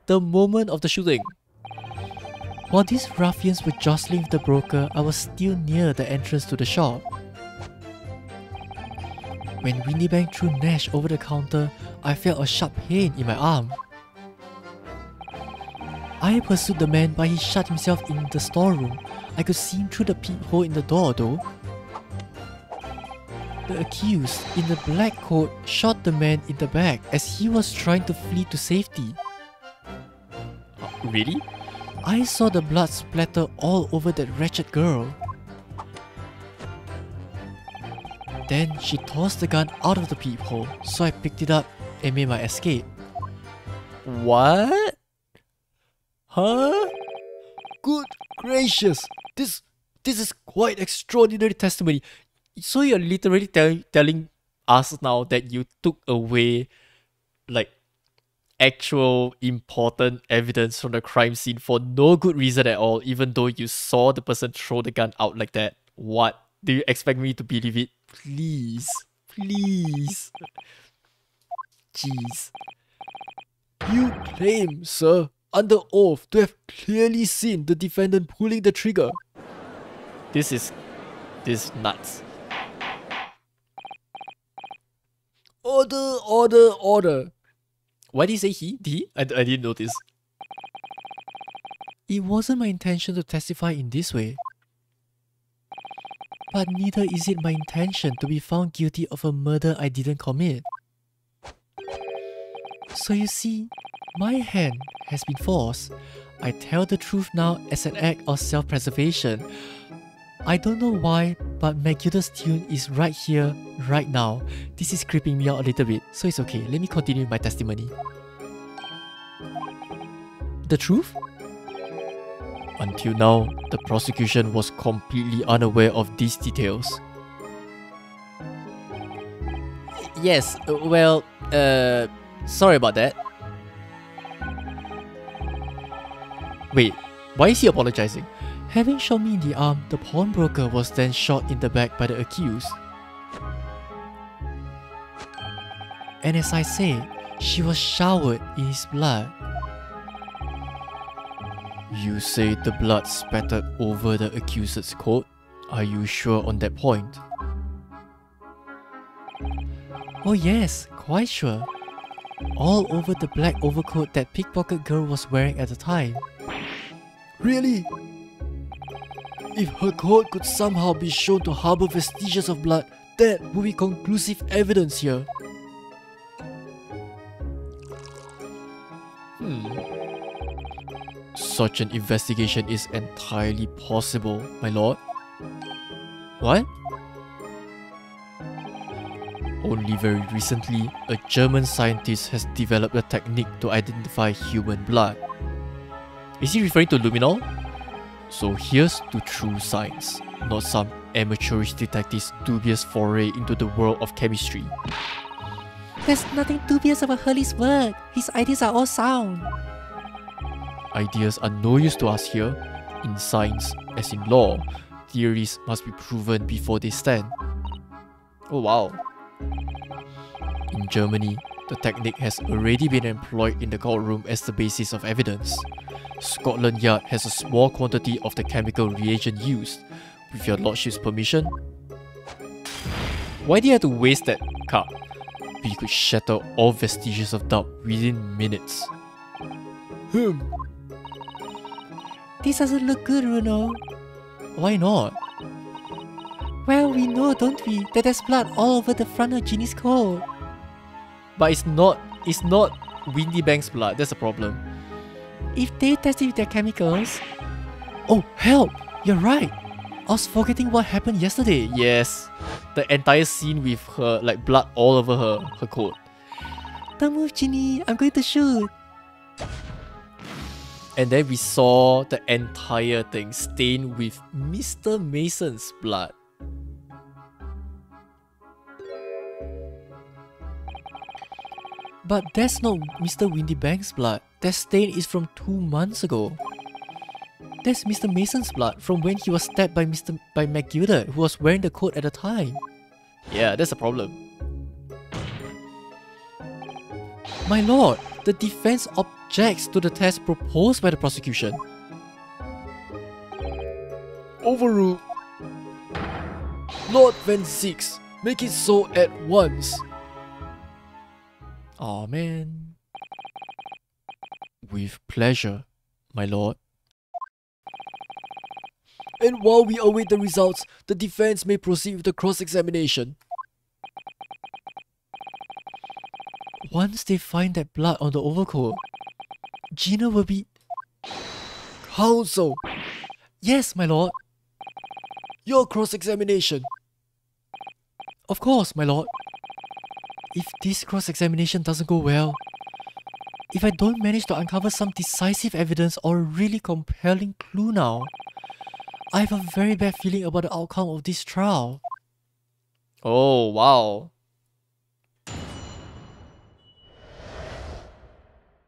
the moment of the shooting. While these ruffians were jostling with the broker, I was still near the entrance to the shop. When Windybank threw Nash over the counter, I felt a sharp pain in my arm. I pursued the man, but he shut himself in the storeroom. I could see him through the peephole in the door though. The accused, in the black coat, shot the man in the back as he was trying to flee to safety. Really? I saw the blood splatter all over that wretched girl. Then she tossed the gun out of the peephole, so I picked it up and made my escape. What? Huh? Good gracious! This is quite extraordinary testimony. So you're literally telling us now that you took away, like, actual important evidence from the crime scene for no good reason at all, even though you saw the person throw the gun out like that. What? Do you expect me to believe it? Please. Please. Jeez. You claim, sir, under oath, to have clearly seen the defendant pulling the trigger. This is nuts. Order, order, order. Why did he say he? Did he? I didn't notice. It wasn't my intention to testify in this way. But neither is it my intention to be found guilty of a murder I didn't commit. So you see, my hand has been forced. I tell the truth now as an act of self-preservation. I don't know why, but Magilda's tune is right here, right now. This is creeping me out a little bit, so it's okay. Let me continue my testimony. The truth? Until now, the prosecution was completely unaware of these details. Yes, well, sorry about that. Wait, why is he apologizing? Having shot me in the arm, the pawnbroker was then shot in the back by the accused. And as I said, she was showered in his blood. You say the blood spattered over the accused's coat? Are you sure on that point? Oh yes, quite sure. All over the black overcoat that pickpocket girl was wearing at the time. Really? If her coat could somehow be shown to harbour vestiges of blood, that would be conclusive evidence here. Such an investigation is entirely possible, my lord. What? Only very recently, a German scientist has developed a technique to identify human blood. Is he referring to luminol? So here's to true science, not some amateurish detective's dubious foray into the world of chemistry. There's nothing dubious about Hurley's work. His ideas are all sound. Ideas are no use to us here. In science, as in law, theories must be proven before they stand. Oh wow. In Germany, the technique has already been employed in the courtroom as the basis of evidence. Scotland Yard has a small quantity of the chemical reagent used. With your lordship's permission? Why do you have to waste that cup? We could shatter all vestiges of doubt within minutes. This doesn't look good, Bruno. Why not? Well, we know, don't we, that there's blood all over the front of Ginny's coat. But it's not Windybank's blood, that's the problem. If they tested with their chemicals... Oh, help! You're right! I was forgetting what happened yesterday. Yes. The entire scene with her, like, blood all over her coat. Don't move, Ginny. I'm going to shoot. And then we saw the entire thing stained with Mr. Mason's blood. But that's not Mr. Windybank's blood. That stain is from 2 months ago. That's Mr. Mason's blood from when he was stabbed by McGilda, who was wearing the coat at the time. Yeah, that's a problem. My lord, the defense objects to the test proposed by the prosecution. Overruled. Lord Van Six, make it so at once. Aw, man. With pleasure, my lord. And while we await the results, the defense may proceed with the cross-examination. Once they find that blood on the overcoat, Gina will be... Counsel! Yes, my lord. Your cross-examination. Of course, my lord. If this cross-examination doesn't go well, if I don't manage to uncover some decisive evidence or a really compelling clue now, I have a very bad feeling about the outcome of this trial. Oh, wow.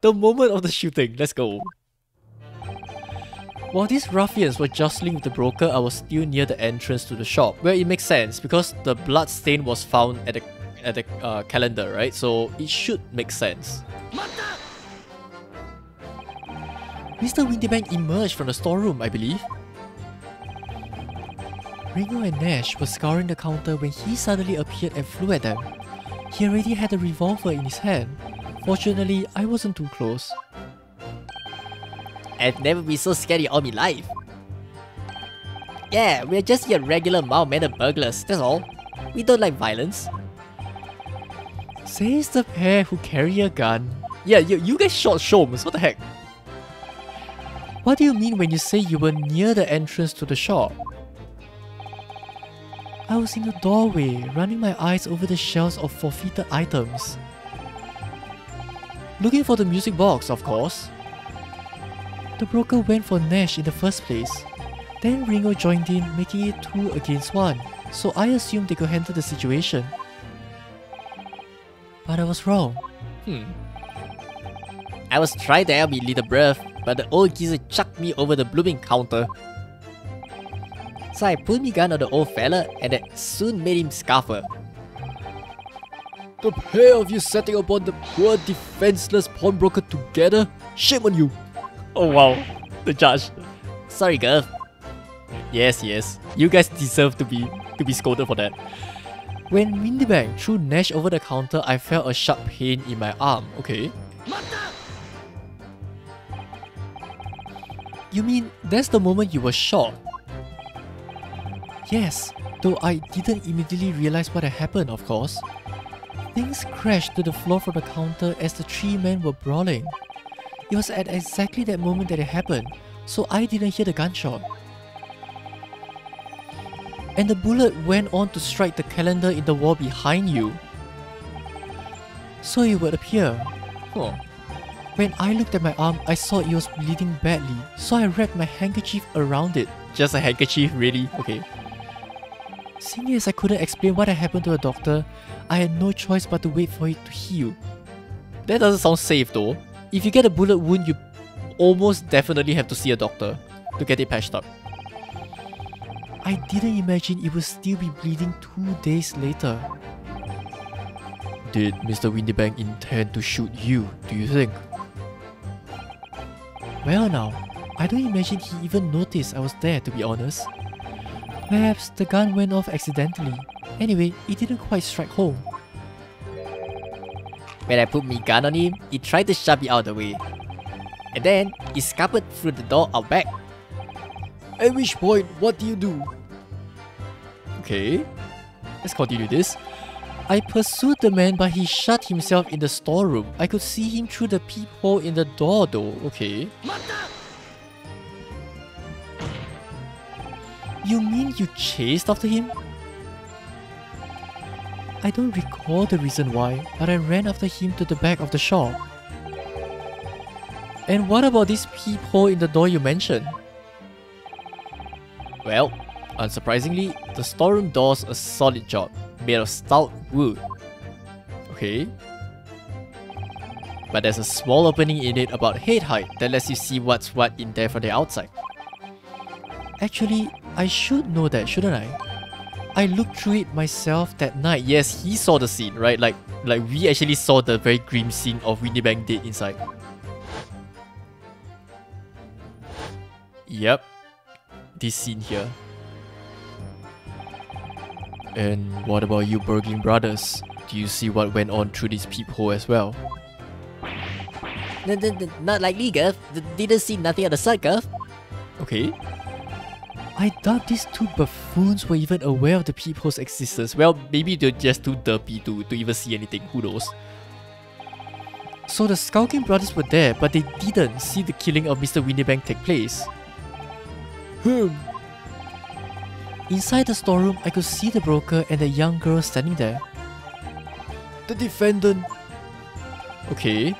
The moment of the shooting, let's go. While these ruffians were jostling with the broker, I was still near the entrance to the shop, where it makes sense because the blood stain was found at the calendar, right? So it should make sense. Mr. Windybank emerged from the storeroom, I believe. Ringo and Nash were scouring the counter when he suddenly appeared and flew at them. He already had a revolver in his hand. Fortunately, I wasn't too close. I've never been so scared in all my life. Yeah, we're just your regular mild-mannered burglars, that's all. We don't like violence. Says the pair who carry a gun. Yeah, you guys shot Sholmes, what the heck? What do you mean when you say you were near the entrance to the shop? I was in the doorway, running my eyes over the shelves of forfeited items. Looking for the music box, of course. The broker went for Nash in the first place. Then Ringo joined in, making it 2 against 1, so I assumed they could handle the situation. But I was wrong. I was trying to help me, little bruv, but the old geezer chucked me over the blooming counter. So I pulled my gun on the old fella and that soon made him scuffer. The pair of you setting upon the poor defenseless pawnbroker together? Shame on you! Oh wow, the judge. Sorry, girl. Yes, you guys deserve to be scolded for that. When Windybank threw Nash over the counter, I felt a sharp pain in my arm. Okay. You mean that's the moment you were shot? Yes, though I didn't immediately realize what had happened, of course. Things crashed to the floor from the counter as the 3 men were brawling. It was at exactly that moment that it happened, so I didn't hear the gunshot. And the bullet went on to strike the calendar in the wall behind you. So it would appear. When I looked at my arm, I saw it was bleeding badly, so I wrapped my handkerchief around it. Just a handkerchief, really? Okay. Seeing as I couldn't explain what had happened to a doctor, I had no choice but to wait for it to heal. That doesn't sound safe though. If you get a bullet wound, you almost definitely have to see a doctor to get it patched up. I didn't imagine it would still be bleeding 2 days later. Did Mr. Windybank intend to shoot you, do you think? Well now, I don't imagine he even noticed I was there, to be honest. Perhaps the gun went off accidentally. Anyway, it didn't quite strike home. When I put my gun on him, he tried to shove me out of the way. And then, he scampered through the door out back. At which point, what do you do? Okay, let's continue this. I pursued the man, but he shut himself in the storeroom. I could see him through the peephole in the door though. Okay. You mean you chased after him? I don't recall the reason why, but I ran after him to the back of the shop. And what about this peephole in the door you mentioned? Well, unsurprisingly, the storeroom door's a solid job, made of stout wood. Okay. But there's a small opening in it about head height that lets you see what's what in there from the outside. Actually, I should know that, shouldn't I? I looked through it myself that night. Yes, he saw the scene, right? Like we actually saw the very grim scene of Windybank dead inside. Yep. This scene here. And what about you burgling brothers? Do you see what went on through this peephole as well? Not likely, Guff. Didn't see nothing of the sort, Guff. Okay. I doubt these two buffoons were even aware of the peephole's existence. Well, maybe they're just too derpy to even see anything, who knows. So the skulking brothers were there, but they didn't see the killing of Mr. Winniebank take place. Inside the storeroom, I could see the broker and the young girl standing there. The defendant. Okay.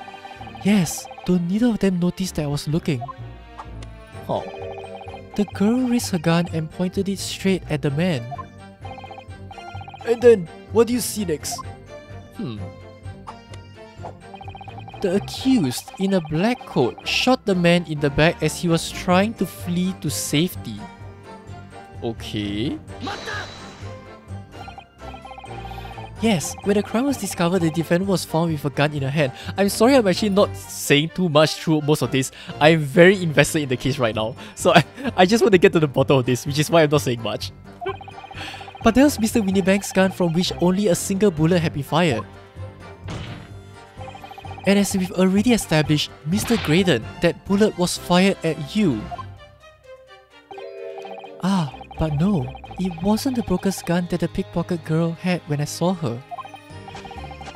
Yes, though neither of them noticed that I was looking. Oh. The girl raised her gun and pointed it straight at the man. And then, what do you see next? The accused, in a black coat, shot the man in the back as he was trying to flee to safety. Okay. Yes, when the crime was discovered, the defendant was found with a gun in her hand. I'm sorry I'm actually not saying too much through most of this. I'm very invested in the case right now. So I just want to get to the bottom of this, which is why I'm not saying much. But there was Mr. Winniebank's gun from which only a single bullet had been fired. And as we've already established, Mr. Graydon, that bullet was fired at you. Ah, but no. It wasn't the broker's gun that the pickpocket girl had when I saw her.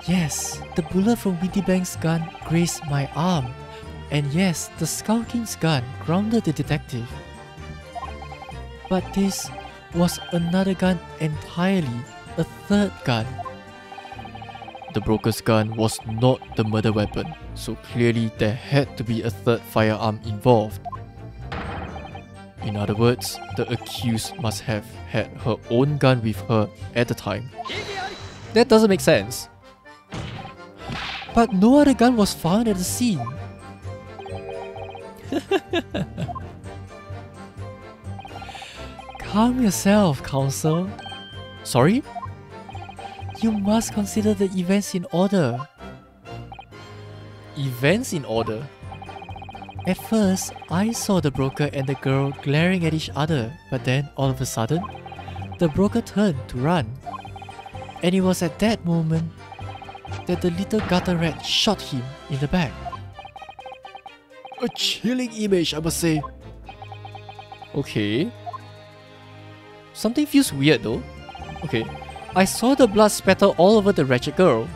Yes, the bullet from Winniebank's gun grazed my arm. And yes, the skulking's gun grounded the detective. But this was another gun entirely, a third gun. The broker's gun was not the murder weapon, so clearly there had to be a third firearm involved. In other words, the accused must have had her own gun with her at the time. That doesn't make sense. But no other gun was found at the scene. Calm yourself, counsel. Sorry? You must consider the events in order. Events in order? At first, I saw the broker and the girl glaring at each other, but then all of a sudden, the broker turned to run. And it was at that moment that the little gutter rat shot him in the back. A chilling image, I must say. Okay. Something feels weird though. Okay. I saw the blood spatter all over the wretched girl.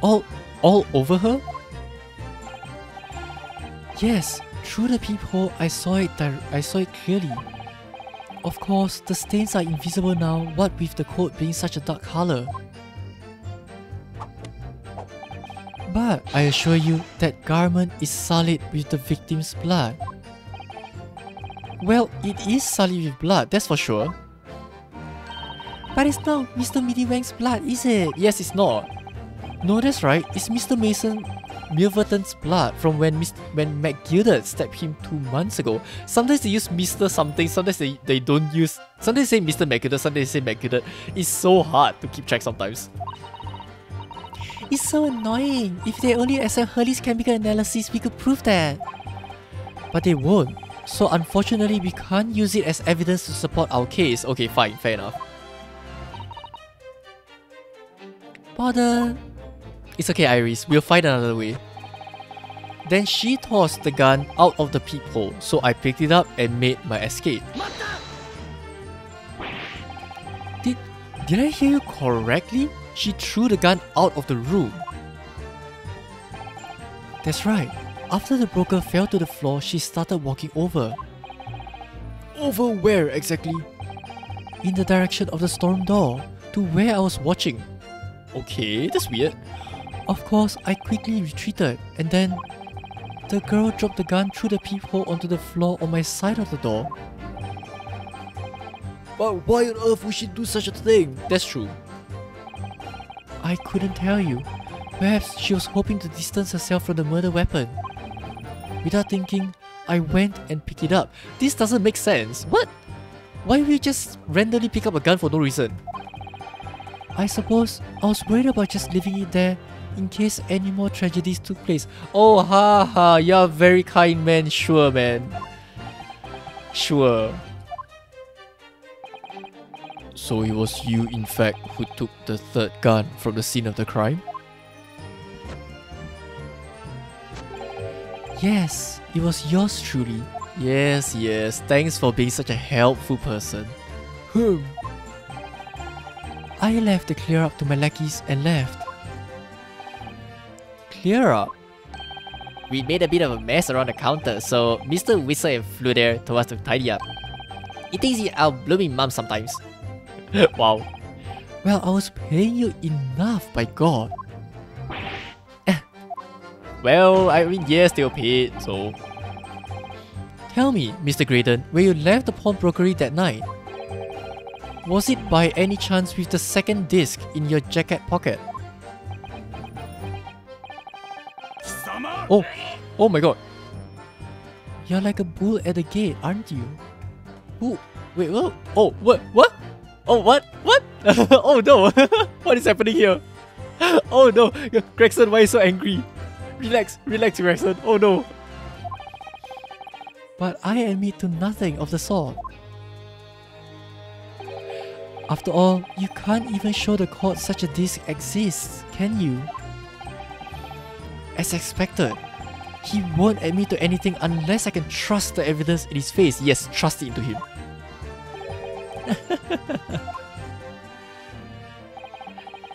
All over her? Yes, through the peephole I saw it clearly. Of course, the stains are invisible now, what with the coat being such a dark color. But I assure you that garment is solid with the victim's blood. Well, it is solid with blood, that's for sure. But it's not Mr. Winniebank's blood, is it? Yes, it's not. No, that's right, it's Mr. Mason Milverton's blood from when McGilded stabbed him 2 months ago. Sometimes they use Mr. something, sometimes they don't use... Sometimes they say Mr. McGilded, sometimes they say McGilded. It's so hard to keep track sometimes. It's so annoying. If they only accept Hurley's chemical analysis, we could prove that. But they won't. So unfortunately, we can't use it as evidence to support our case. Okay, fine, fair enough. Bother. It's okay, Iris, we'll find another way. Then she tossed the gun out of the peephole, so I picked it up and made my escape. Did I hear you correctly? She threw the gun out of the room. That's right. After the broker fell to the floor, she started walking over. Over where exactly? In the direction of the storm door, to where I was watching. Okay, that's weird. Of course, I quickly retreated, and then the girl dropped the gun through the peephole onto the floor on my side of the door. But why on earth would she do such a thing? That's true. I couldn't tell you. Perhaps she was hoping to distance herself from the murder weapon. Without thinking, I went and picked it up. This doesn't make sense. What? Why would you just randomly pick up a gun for no reason? I suppose I was worried about just leaving it there in case any more tragedies took place. Oh, ha, you're a very kind man. Sure, man. Sure. So it was you, in fact, who took the third gun from the scene of the crime? Yes, it was yours truly. Yes, thanks for being such a helpful person. I left the clear up to my lackeys and left. Clear up? We made a bit of a mess around the counter, so Mr. Whistle and Flew there told us to tidy up. He thinks he's our blooming mum sometimes. Wow. Well, I was paying you enough, by God. Well, I mean, yes, they were paid, so... Tell me, Mr. Graydon, where you left the pawnbrokery that night. Was it by any chance with the second disc in your jacket pocket? Oh my God. You're like a bull at the gate, aren't you? Ooh, wait, what? Oh, what? Oh, what? Oh no, what is happening here? Oh no, Gregson, why are you so angry? Relax, Gregson, oh no. But I admit to nothing of the sort. After all, you can't even show the court such a disc exists, can you? As expected, he won't admit to anything unless I can trust the evidence in his face. Yes, trust it into him.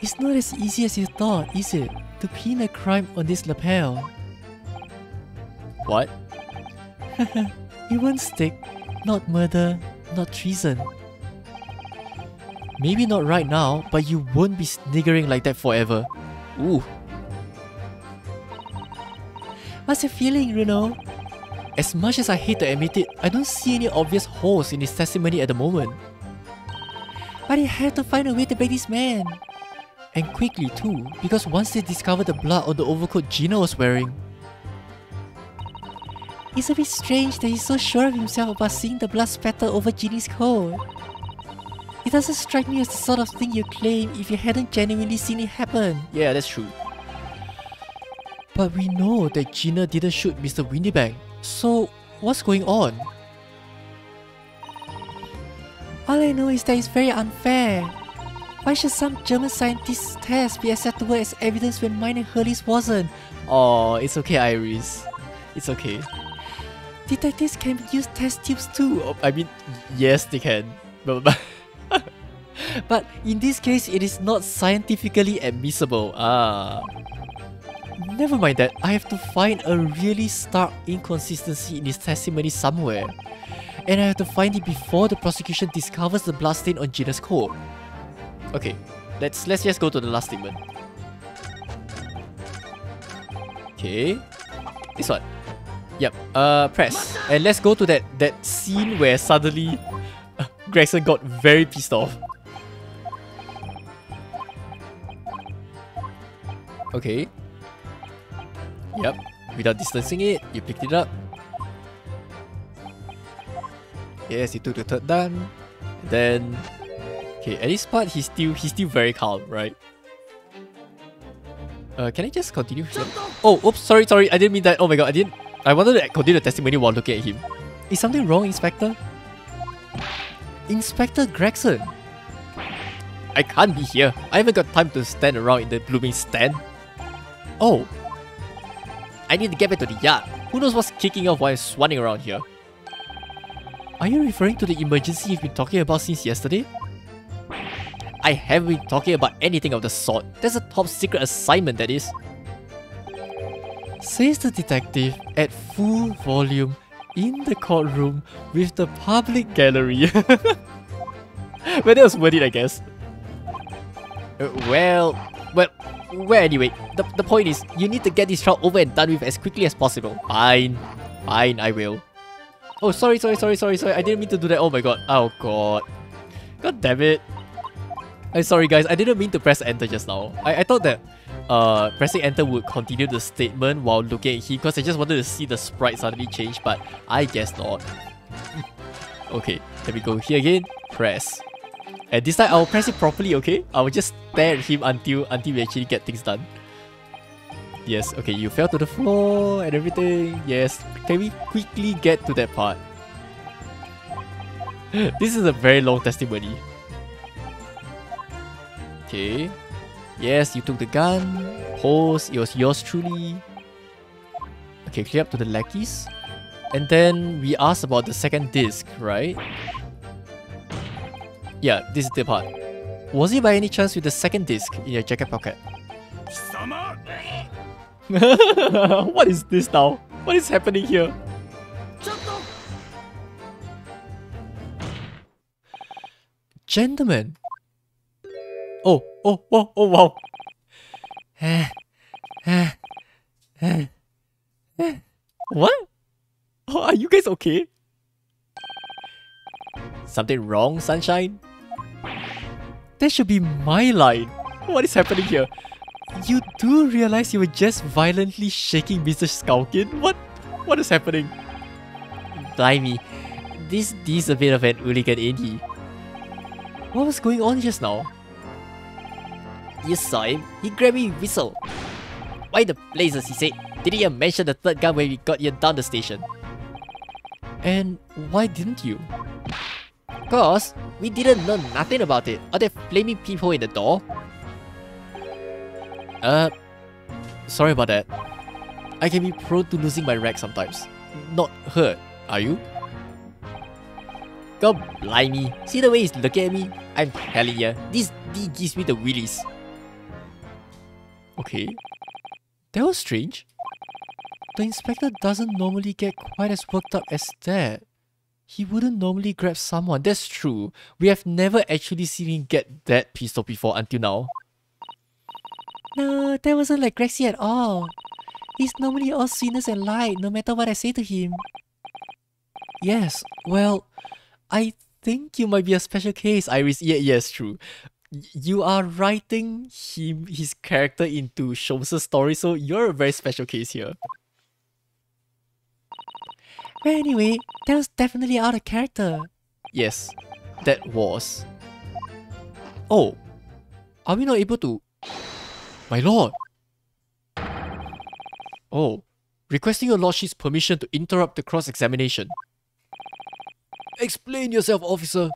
It's not as easy as you thought, is it? To pin a crime on this lapel. What? It won't stick. Not murder, not treason. Maybe not right now, but you won't be sniggering like that forever. Ooh. What's your feeling, Bruno? As much as I hate to admit it, I don't see any obvious holes in his testimony at the moment. But he had to find a way to break this man. And quickly too, because once they discovered the blood on the overcoat Gina was wearing. It's a bit strange that he's so sure of himself about seeing the blood spatter over Ginny's coat. It doesn't strike me as the sort of thing you claim if you hadn't genuinely seen it happen. Yeah, that's true. But we know that Gina didn't shoot Mr. Windybank, so what's going on? All I know is that it's very unfair. Why should some German scientist's test be acceptable as evidence when mine and Hurley's wasn't? Oh, it's okay, Iris. It's okay. Detectives can use test tubes too. Oh, I mean, yes, they can. But in this case, it is not scientifically admissible. Never mind that, I have to find a really stark inconsistency in his testimony somewhere. And I have to find it before the prosecution discovers the bloodstain on Gina's coat. Okay, let's just go to the last statement. Okay, this one. Yep, press. And let's go to that scene where suddenly Gregson got very pissed off. Okay. Yep, without distancing it, you picked it up. Yes, he took the third gun. Then, okay, at this part he's still very calm, right? Can I just continue here? Oh, oops, sorry, I didn't mean that. Oh my god, I wanted to continue the testimony while looking at him. Is something wrong, Inspector? Inspector Gregson! I can't be here. I haven't got time to stand around in the blooming stand. Oh, I need to get back to the yard. Who knows what's kicking off while I'm swanning around here? Are you referring to the emergency you've been talking about since yesterday? I haven't been talking about anything of the sort. That's a top secret assignment, that is. Says the detective at full volume in the courtroom with the public gallery. Well, that was worth it, I guess. Well, anyway, the point is, you need to get this trial over and done with as quickly as possible. Fine, I will. Oh, sorry, I didn't mean to do that. Oh my god, oh god. God damn it. I'm sorry guys, I didn't mean to press enter just now. I thought that pressing enter would continue the statement while looking at him because I just wanted to see the sprite suddenly change, but I guess not. Okay, let me go here again, press. And this time I'll press it properly, okay? I will just stare at him until we actually get things done. Yes, okay, you fell to the floor and everything. Yes, can we quickly get to that part? This is a very long testimony. Okay. Yes, you took the gun. Pose, it was yours truly. Okay, clear up to the lackeys. And then we asked about the second disc, right? Yeah, this is the part. Was it by any chance with the second disc in your jacket pocket? What is this now? What is happening here? Gentlemen. Oh, wow. What? Oh, are you guys okay? Something wrong, Sunshine? That should be my line. What is happening here? You do realize you were just violently shaking Mr. Skulkin? What is happening? Blimey, this is a bit of an hooligan, ain't he? What was going on just now? You saw him. He grabbed me with whistle. Why the blazes, he said. Didn't you mention the third gun when we got you down the station? And why didn't you? Cause we didn't know nothing about it. Are there flaming people in the door? Sorry about that. I can be prone to losing my rag sometimes. Not hurt, are you? God blimey. See the way he's looking at me? I'm telling ya, this D gives me the willies. Okay. That was strange. The inspector doesn't normally get quite as worked up as that. He wouldn't normally grab someone, that's true. We have never actually seen him get that pissed off before until now. No, that wasn't like Grexy at all. He's normally all sweetness and light, no matter what I say to him. Yes, well, I think you might be a special case, Iris. Yeah, yes, true. You are writing his character into Sholmes' story, so you're a very special case here. But anyway, that was definitely out of character. Yes, that was. Oh, are we not able to... My lord! Oh, requesting your lordship's permission to interrupt the cross-examination. Explain yourself, officer.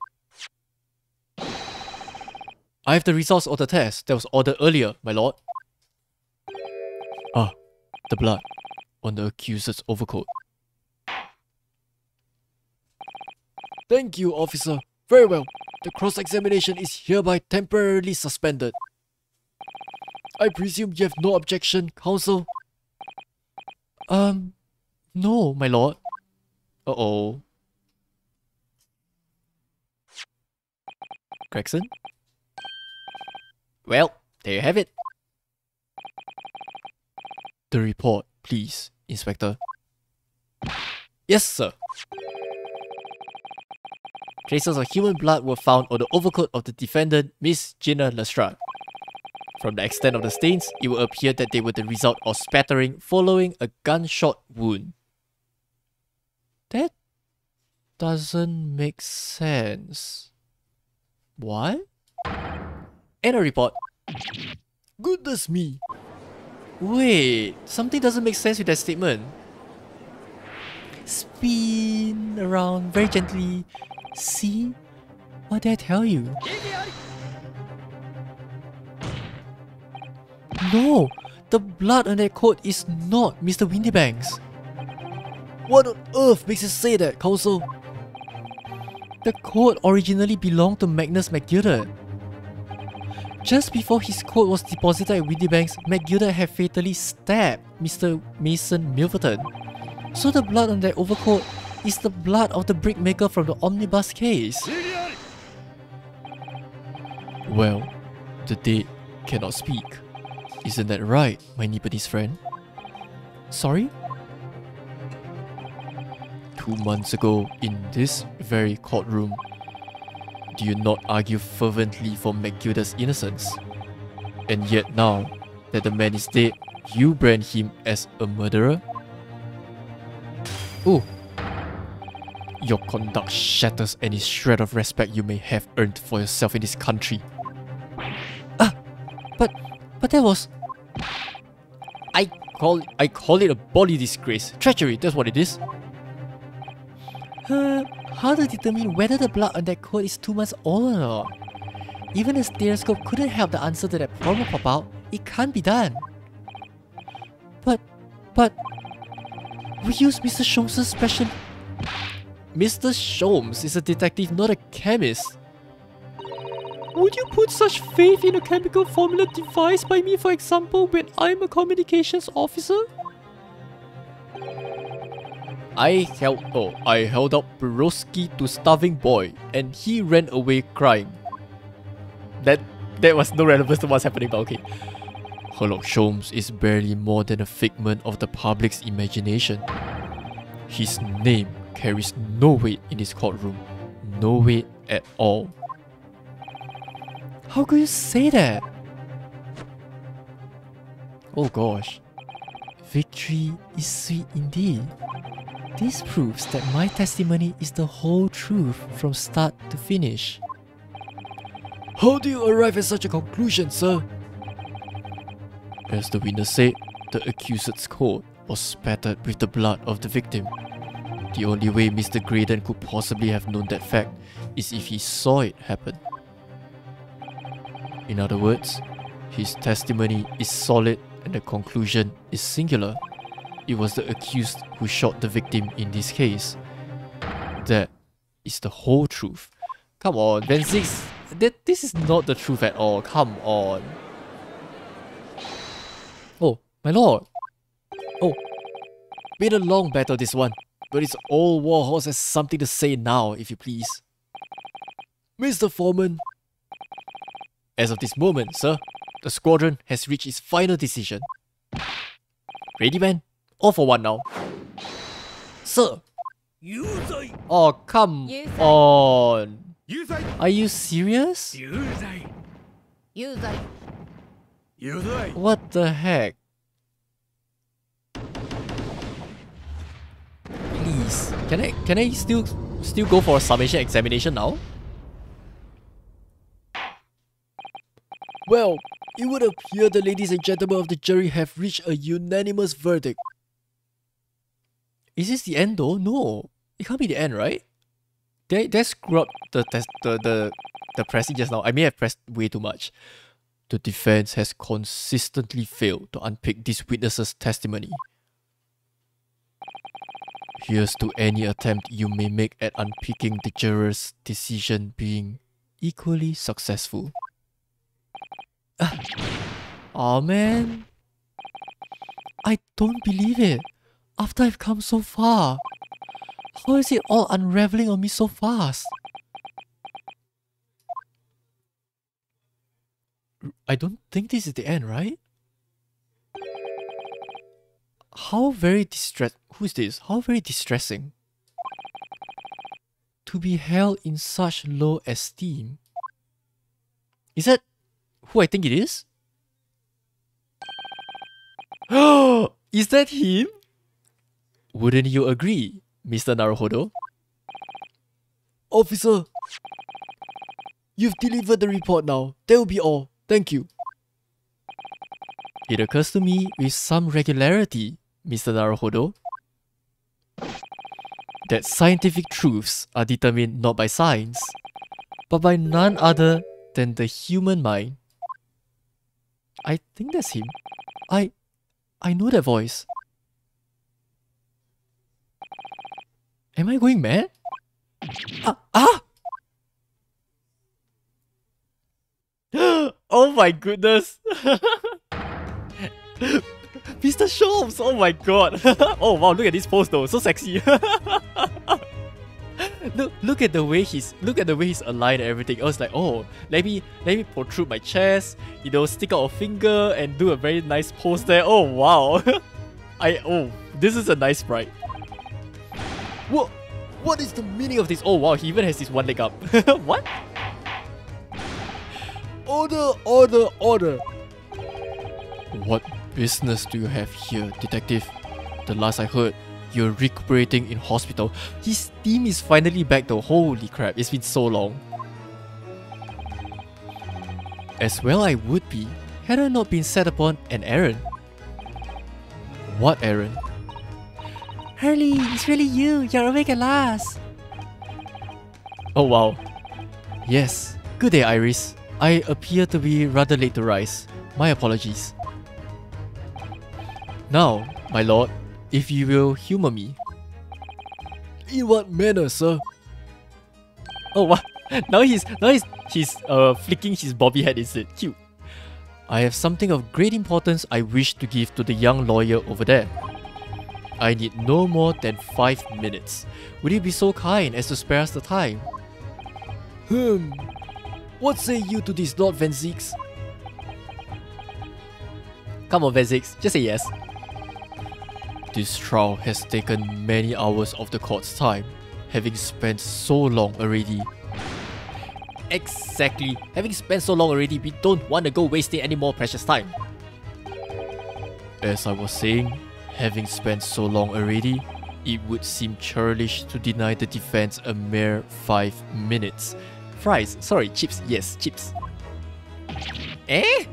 I have the results of the test that was ordered earlier, my lord. Ah, the blood on the accused's overcoat. Thank you, officer. Very well. The cross-examination is hereby temporarily suspended. I presume you have no objection, counsel? No, my lord. Uh-oh. Gregson? Well, there you have it. The report, please, Inspector. Yes, sir. Traces of human blood were found on the overcoat of the defendant, Miss Gina Lestrade. From the extent of the stains, it would appear that they were the result of spattering following a gunshot wound. That doesn't make sense. What? And a report. Goodness me. Wait, something doesn't make sense with that statement. Spin around very gently. See? What did I tell you? No! The blood on that coat is not Mr. Windybank's. What on earth makes you say that, counsel? The coat originally belonged to Magnus McGilder. Just before his coat was deposited at Windybanks, McGilder had fatally stabbed Mr. Mason Milverton. So the blood on that overcoat is the blood of the brickmaker from the omnibus case. Well, the dead cannot speak. Isn't that right, my Nipponese friend? Sorry? 2 months ago, in this very courtroom, do you not argue fervently for McGilder's innocence? And yet now that the man is dead, you brand him as a murderer? Oh, your conduct shatters any shred of respect you may have earned for yourself in this country. But that was... I I call it a body disgrace. Treachery, that's what it is. How to determine whether the blood on that coat is 2 months old or not? Even a stereoscope couldn't help the answer to that problem pop out. It can't be done. But we use Mr. Sholmes' special... Mr. Sholmes is a detective, not a chemist. Would you put such faith in a chemical formula devised by me, for example, when I'm a communications officer? I held out Peroski to starving boy, and he ran away crying. That was no relevance to what's happening, but okay. Sherlock Sholmes is barely more than a figment of the public's imagination. His name carries no weight in this courtroom. No weight at all. How could you say that? Oh gosh. Victory is sweet indeed. This proves that my testimony is the whole truth from start to finish. How do you arrive at such a conclusion, sir? As the witness said, the accused's coat was spattered with the blood of the victim. The only way Mr. Graydon could possibly have known that fact is if he saw it happen. In other words, his testimony is solid and the conclusion is singular. It was the accused who shot the victim in this case. That is the whole truth. Come on, Ben 6. This is not the truth at all. Come on. Oh, my lord. Oh, been a long battle this one, but it's old Warhorse has something to say now, if you please. Mr. Foreman. As of this moment, sir, the squadron has reached its final decision. Ready, man? All for one now. Sir! Oh, come on! Are you serious? What the heck? Please, can I still go for a summation examination now? Well, it would appear the ladies and gentlemen of the jury have reached a unanimous verdict. Is this the end though? No, it can't be the end, right? They screwed up the pressing just now. I may have pressed way too much. The defense has consistently failed to unpick this witness's testimony. Here's to any attempt you may make at unpicking the juror's decision being equally successful. Oh man. I don't believe it. After I've come so far. How is it all unraveling on me so fast? I don't think this is the end, right? How very who is this? How very distressing. To be held in such low esteem. Is that who I think it is? Is that him? Wouldn't you agree, Mr. Naruhodo? Officer, you've delivered the report now. That will be all. Thank you. It occurs to me with some regularity, Mr. Naruhodo, that scientific truths are determined not by science, but by none other than the human mind. I think that's him. I know that voice. Am I going mad? Oh my goodness! Mr. Sholmes! Oh my god! Oh wow, look at this pose though, so sexy. Look at the way he's aligned and everything. I was like, oh, let me protrude my chest, you know, stick out a finger and do a very nice pose there. Oh wow. This is a nice sprite. What is the meaning of this? Oh wow, he even has his one leg up. What? Order, order, order. What business do you have here, detective? The last I heard, you're recuperating in hospital. His team is finally back though. Holy crap, it's been so long. As well I would be, had I not been set upon an errand. What, Aaron? Hurley, it's really you. You're awake at last. Oh wow. Yes. Good day, Iris. I appear to be rather late to rise. My apologies. Now, my lord, if you will humor me. In what manner, sir? Oh what? Now he's flicking his bobby head instead. Cute. I have something of great importance I wish to give to the young lawyer over there. I need no more than 5 minutes. Would you be so kind as to spare us the time? What say you to this, Lord Van Zieks? Come on, Vezix, just say yes. This trial has taken many hours of the court's time, having spent so long already. Exactly. Having spent so long already, we don't want to go wasting any more precious time. As I was saying, having spent so long already, it would seem churlish to deny the defense a mere 5 minutes. Fries. Sorry, chips. Yes, chips. Eh?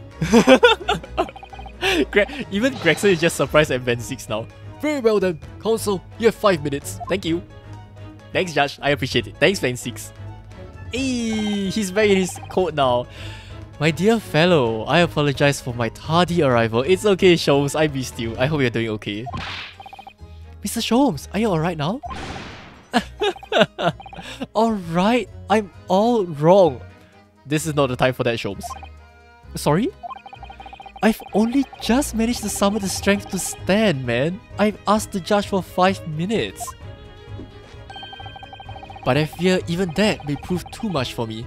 Even Gregson is just surprised at Ben 6 now. Very well then, counsel, you have 5 minutes. Thank you. Thanks, Judge. I appreciate it. Thanks, Ben 6. Eee, he's back in his coat now. My dear fellow, I apologize for my tardy arrival. It's okay, Sholmes. I missed you. I hope you're doing okay. Mr. Sholmes, are you alright now? Alright, I'm all wrong. This is not the time for that, Sholmes. Sorry? I've only just managed to summon the strength to stand, man. I've asked the judge for 5 minutes. But I fear even that may prove too much for me.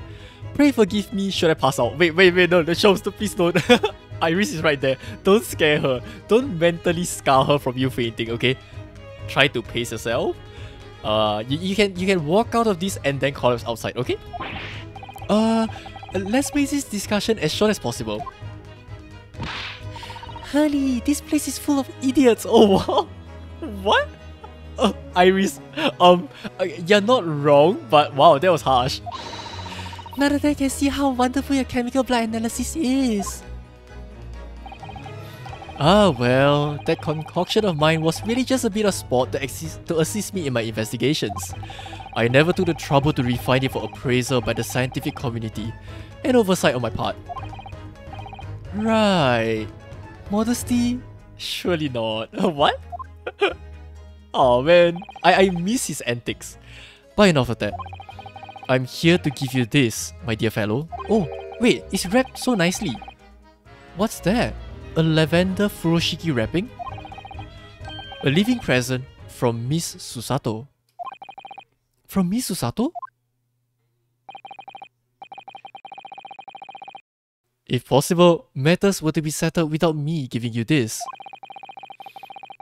Pray forgive me should I pass out. Wait, no, the Sholmes, please don't. Iris is right there. Don't scare her. Don't mentally scar her from you fainting, okay? Try to pace yourself. You can walk out of this and then collapse outside, okay? Let's make this discussion as short as possible. Hurley, this place is full of idiots. Oh wow. What? Iris, you're not wrong, but wow, that was harsh. Now that I can see how wonderful your chemical blood analysis is. Ah well, that concoction of mine was really just a bit of sport to assist me in my investigations. I never took the trouble to refine it for appraisal by the scientific community, and oversight on my part. Right. Modesty? Surely not. What? Oh man, I miss his antics. But enough of that. I'm here to give you this, my dear fellow. Oh, wait, it's wrapped so nicely. What's that? A lavender furoshiki wrapping? A living present from Miss Susato. From Miss Susato? If possible, matters were to be settled without me giving you this.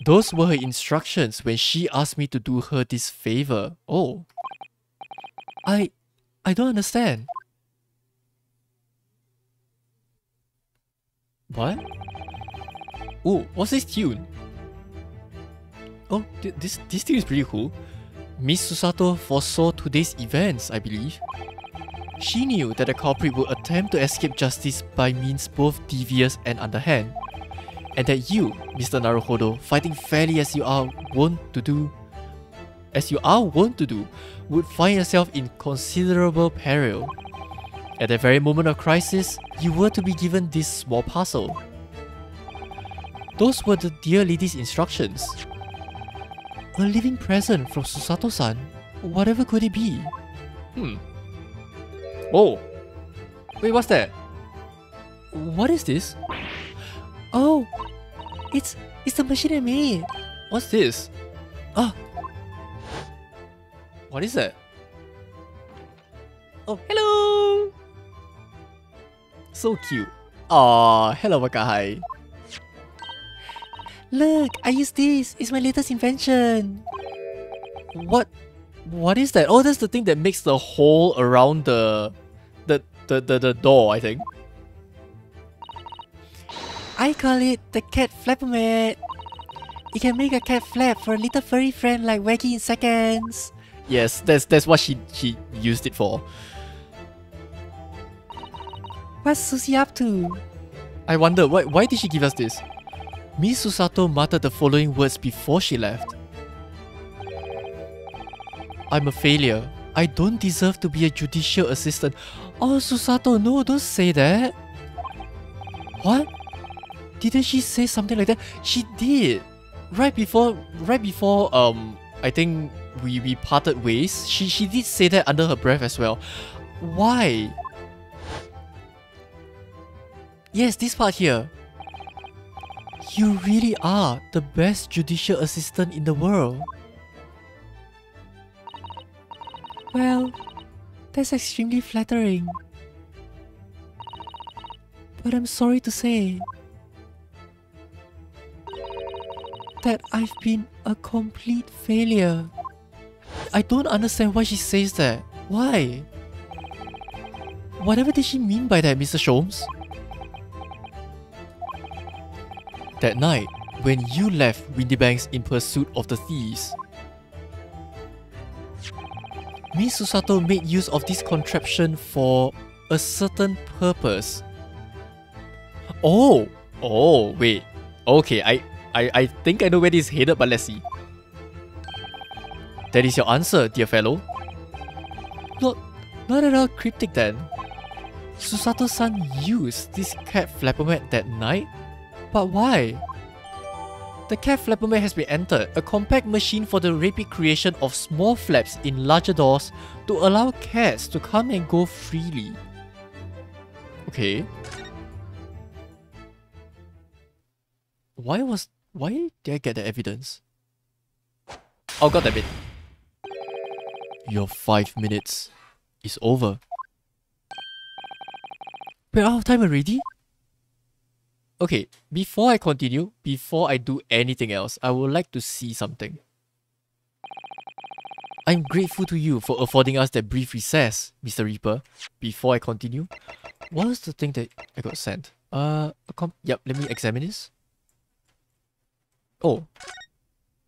Those were her instructions when she asked me to do her this favor. Oh. I don't understand. What? Oh, what's this tune? Oh, this tune is pretty cool. Miss Susato foresaw today's events, I believe. She knew that the culprit would attempt to escape justice by means both devious and underhand, and that you, Mr. Naruhodo, fighting fairly as you are wont to do, would find yourself in considerable peril. At the very moment of crisis, you were to be given this small parcel. Those were the dear lady's instructions. A living present from Susato-san. Whatever could it be? Oh. Wait, what's that? What is this? Oh, it's the machine I made. What's this? Ah. What is that? Oh, hello! So cute. Aw, hello Wakahai. Look, I use this. It's my latest invention. What is that? Oh, that's the thing that makes the hole around the door, I think. I call it the cat flapper-mat. It can make a cat flap for a little furry friend like Waggy in seconds. Yes, that's what she used it for. What's Susie up to? I wonder, why did she give us this? Miss Susato muttered the following words before she left. I'm a failure. I don't deserve to be a judicial assistant. Oh, Susato, no, don't say that. What? Didn't she say something like that? She did. Right before, I think we parted ways. She did say that under her breath as well. Why? Yes, this part here. You really are the best judicial assistant in the world. Well, that's extremely flattering. But I'm sorry to say that I've been a complete failure. I don't understand why she says that. Why? Whatever did she mean by that, Mr. Sholmes? That night, when you left Windybanks in pursuit of the thieves, Miss Susato made use of this contraption for a certain purpose. Oh, wait. Okay, I think I know where this is headed, but let's see. That is your answer, dear fellow. Not at all cryptic then. Susato-san used this cat flappermat that night? But why? The cat flappermat has been entered, a compact machine for the rapid creation of small flaps in larger doors to allow cats to come and go freely. Okay. Why did I get the evidence? Oh, god damn it. Your 5 minutes is over. We're out of time already? Okay, before I continue, before I do anything else, I would like to see something. I'm grateful to you for affording us that brief recess, Mr. Reaper. Before I continue, what was the thing that I got sent? Yep, let me examine this. Oh.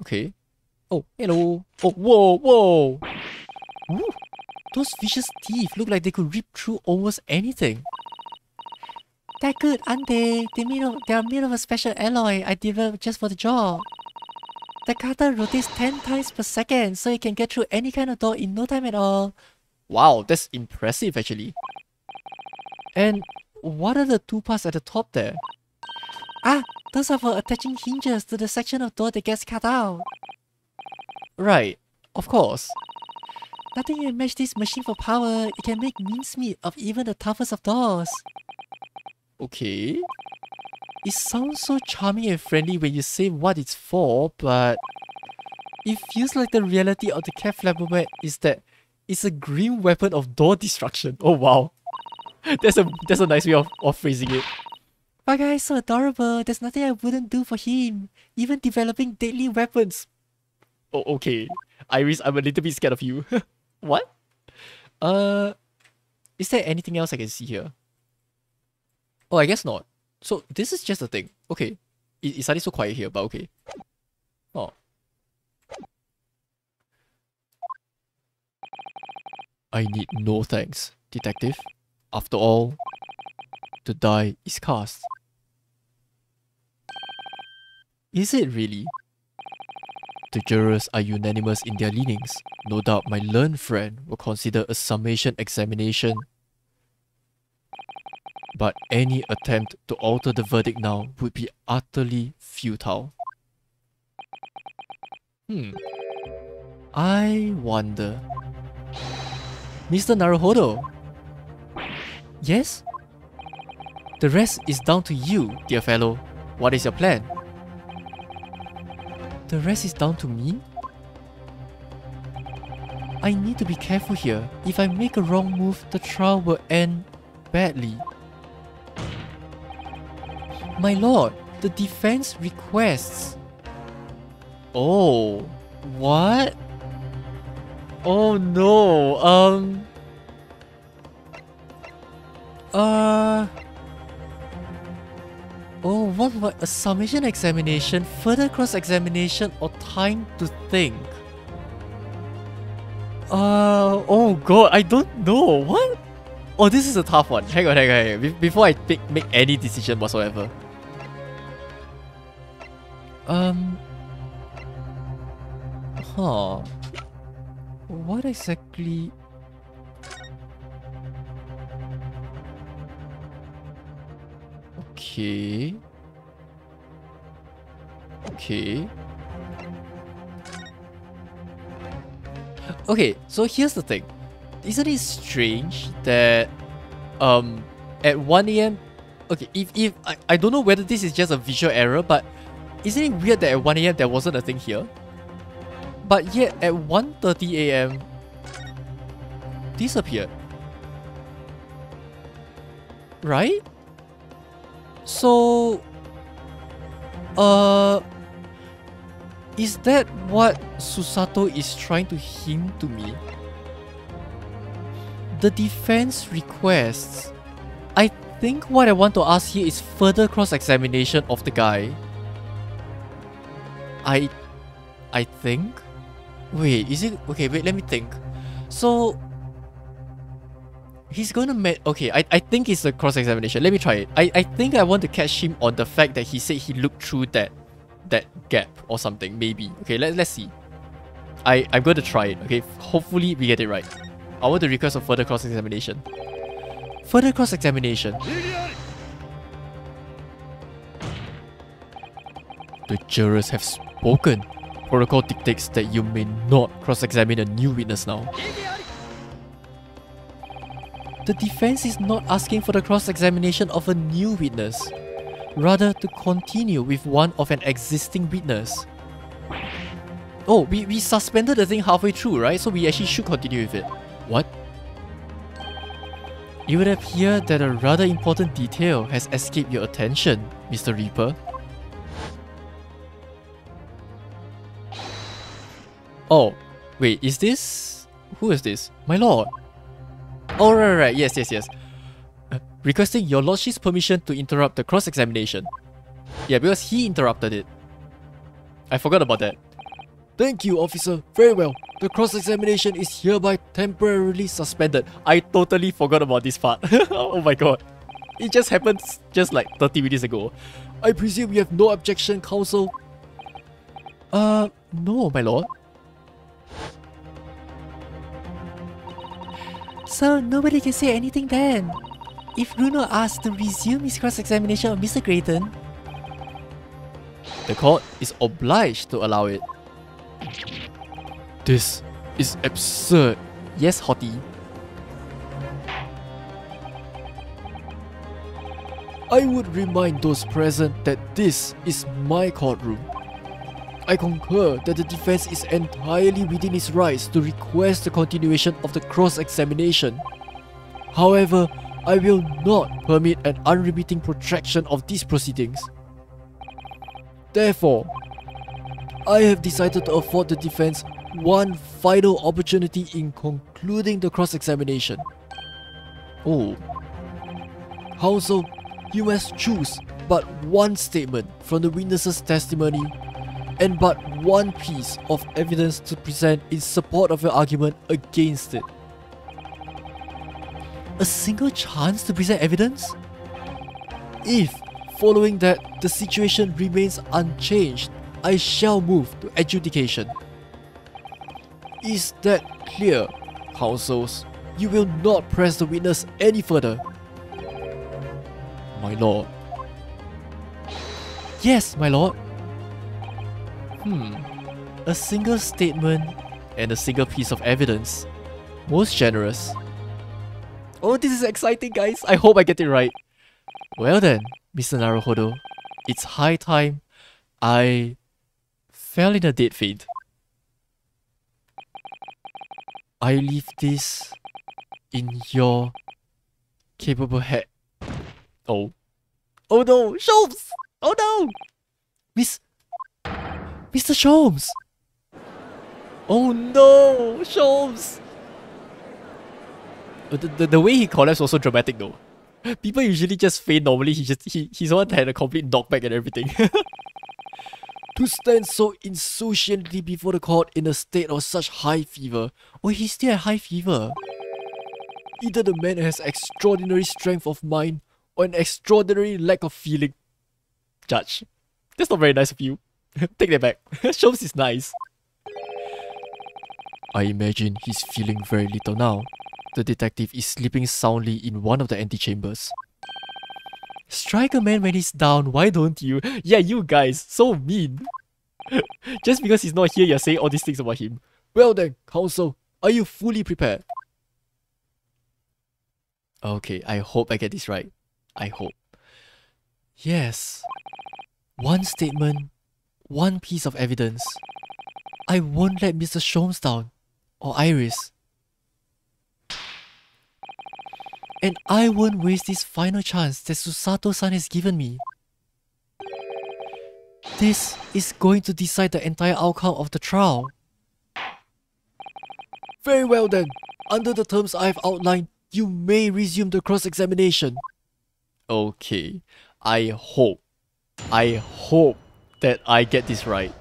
Okay. Oh, hello. Oh, whoa. Ooh, those vicious teeth look like they could rip through almost anything. They're good, aren't they? They are made of a special alloy I developed just for the job. The cutter rotates 10 times per second, so it can get through any kind of door in no time at all. Wow, that's impressive actually. And what are the two parts at the top there? Ah, those are for attaching hinges to the section of door that gets cut out. Right, of course. Nothing can match this machine for power. It can make mincemeat of even the toughest of doors. Okay. It sounds so charming and friendly when you say what it's for, but it feels like the reality of the cat flappermat is that it's a grim weapon of door destruction. Oh wow. That's a nice way of phrasing it. My guy is so adorable. There's nothing I wouldn't do for him. Even developing deadly weapons. Oh, okay. Iris, I'm a little bit scared of you. What? Is there anything else I can see here? Oh, I guess not. So this is just a thing. Okay. It's suddenly so quiet here, but okay. Oh. I need no thanks, detective. After all, the die is cast. Is it really? The jurors are unanimous in their leanings. No doubt my learned friend will consider a summation examination. But any attempt to alter the verdict now would be utterly futile. I wonder. Mr. Naruhodo. Yes? The rest is down to you, dear fellow. What is your plan? The rest is down to me? I need to be careful here. If I make a wrong move, the trial will end badly. My lord, the defense requests. Oh, what? Oh no, oh, what about a summation examination, further cross-examination, or time to think? Oh god, I don't know. What? Oh, this is a tough one. Hang on. Before I make any decision whatsoever. Huh. What exactly? Okay. Okay. Okay, so here's the thing. Isn't it strange that at 1 a.m. Okay, if I don't know whether this is just a visual error, but isn't it weird that at 1 a.m. there wasn't a thing here? But yet at 1:30 a.m. this appeared. Right? So is that what Susato is trying to hint to me? The defense requests. I think what I want to ask here is further cross-examination of the guy. I think. Wait, is it okay? Wait, let me think. So he's gonna okay, I think it's a cross-examination. Let me try it. I think I want to catch him on the fact that he said he looked through that gap or something, maybe. Okay, let's see. I'm going to try it, okay? Hopefully we get it right. I want to request a further cross-examination. Further cross-examination. The jurors have spoken. Protocol dictates that you may not cross-examine a new witness now. The defense is not asking for the cross-examination of a new witness, rather to continue with one of an existing witness. Oh, we suspended the thing halfway through, right? So we actually should continue with it. What? It would appear that a rather important detail has escaped your attention, Mr. Reaper. Oh, wait, is this... Who is this? My lord. Oh, right, yes. Requesting your lordship's permission to interrupt the cross-examination. Yeah, because he interrupted it. I forgot about that. Thank you, officer. Very well. The cross-examination is hereby temporarily suspended. I totally forgot about this part. Oh my god. It just happened just like 30 minutes ago. I presume you have no objection, counsel? No, my lord. So nobody can say anything then. If Bruno asks to resume his cross-examination of Mr. Grayton, the court is obliged to allow it. This is absurd. Yes, Hottie. I would remind those present that this is my courtroom. I concur that the defense is entirely within its rights to request the continuation of the cross-examination. However, I will not permit an unremitting protraction of these proceedings. Therefore, I have decided to afford the defense one final opportunity in concluding the cross-examination. Oh. Counsel, you must choose but one statement from the witness's testimony and but one piece of evidence to present in support of your argument against it. a single chance to present evidence? If, following that, the situation remains unchanged, I shall move to adjudication. Is that clear, counsels? You will not press the witness any further. My lord. Yes, my lord. A single statement and a single piece of evidence. Most generous. Oh, this is exciting, guys. I hope I get it right. Well then, Mr. Naruhodo, it's high time I fell in a dead faint. I leave this in your capable head. Oh. Oh no, Sholmes! Oh no! Mr. Sholmes! Oh no, Sholmes! The way he collapsed was so dramatic though. People usually just faint normally, he's the one that had a complete knockback and everything. To stand so insouciantly before the court in a state of such high fever. Oh, he's still at high fever. Either the man has extraordinary strength of mind or an extraordinary lack of feeling. Judge, that's not very nice of you. Take that back. Sholmes is nice. I imagine he's feeling very little now. The detective is sleeping soundly in one of the antechambers. Strike a man when he's down, why don't you? Yeah, you guys, so mean. Just because he's not here, you're saying all these things about him. Well then, counsel, are you fully prepared? Okay, I hope I get this right. I hope. Yes. One statement, one piece of evidence. I won't let Mr. Sholmes down, or Iris. And I won't waste this final chance that Susato-san has given me. This is going to decide the entire outcome of the trial. Very well then. Under the terms I have outlined, you may resume the cross-examination. Okay, I hope that I get this right.